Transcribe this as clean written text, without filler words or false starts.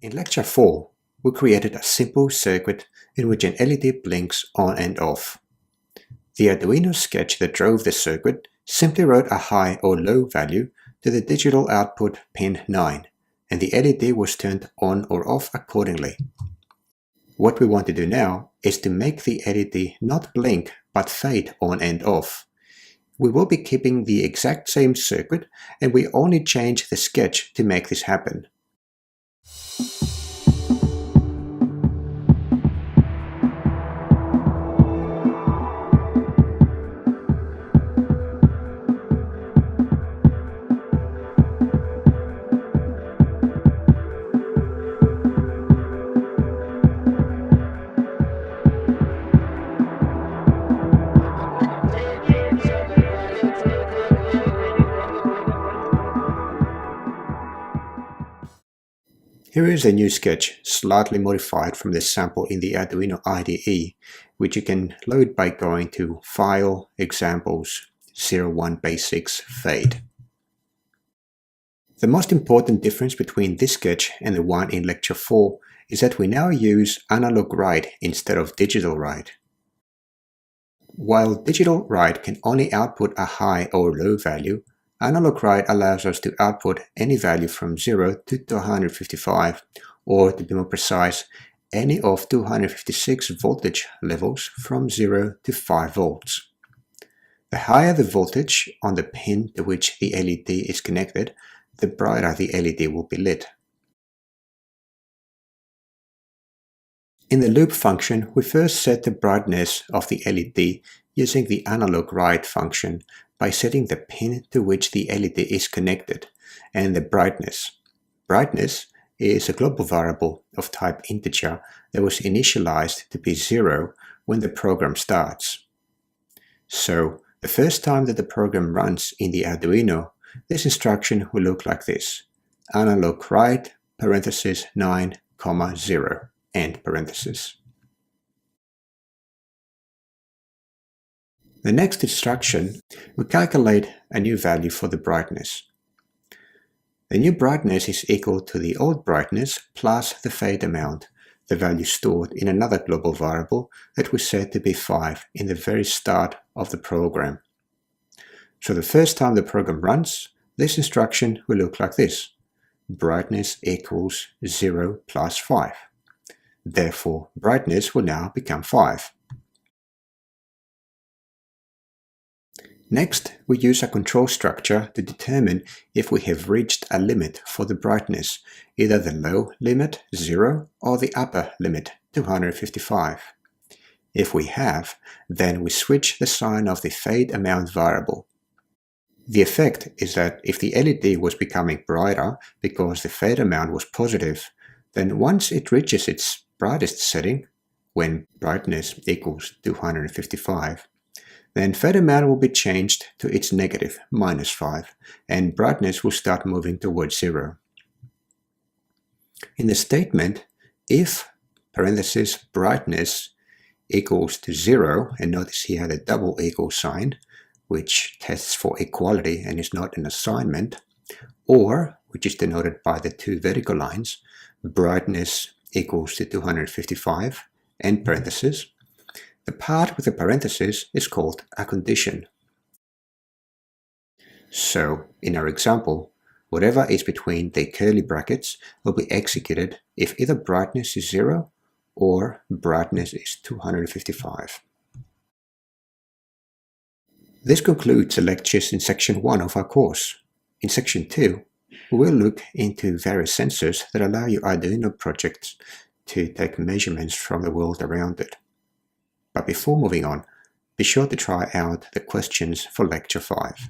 In Lecture 4, we created a simple circuit in which an LED blinks on and off. The Arduino sketch that drove the circuit simply wrote a high or low value to the digital output pin 9, and the LED was turned on or off accordingly. What we want to do now is to make the LED not blink but fade on and off. We will be keeping the exact same circuit, and we only change the sketch to make this happen. Here is a new sketch, slightly modified from the sample in the Arduino IDE, which you can load by going to File, Examples, 01 Basics, Fade. The most important difference between this sketch and the one in Lecture 4 is that we now use analog write instead of digital write. While digital write can only output a high or low value, analog write allows us to output any value from 0 to 255, or to be more precise, any of 256 voltage levels from 0 to 5 volts. The higher the voltage on the pin to which the LED is connected, the brighter the LED will be lit. In the loop function, we first set the brightness of the LED using the analog write function by setting the pin to which the LED is connected and the brightness. Brightness is a global variable of type integer that was initialized to be 0 when the program starts. So the first time that the program runs in the Arduino, this instruction will look like this: analog write parenthesis 9, 0 end parenthesis. The next instruction, we calculate a new value for the brightness. The new brightness is equal to the old brightness plus the fade amount, the value stored in another global variable that we set to be 5 in the very start of the program. So the first time the program runs, this instruction will look like this: brightness equals 0 plus 5. Therefore, brightness will now become 5. Next, we use a control structure to determine if we have reached a limit for the brightness, either the low limit, 0, or the upper limit, 255. If we have, then we switch the sign of the fade amount variable. The effect is that if the LED was becoming brighter because the fade amount was positive, then once it reaches its brightest setting, when brightness equals 255, then fade amount will be changed to its negative, -5, and brightness will start moving towards 0. In the statement, if parenthesis brightness equals to 0, and notice here the double equal sign, which tests for equality and is not an assignment, or, which is denoted by the two vertical lines, brightness equals to 255, end parenthesis, the part with the parenthesis is called a condition. So, in our example, whatever is between the curly brackets will be executed if either brightness is 0 or brightness is 255. This concludes the lectures in Section 1 of our course. In Section 2, we will look into various sensors that allow your Arduino projects to take measurements from the world around it. But before moving on, be sure to try out the questions for Lecture 5.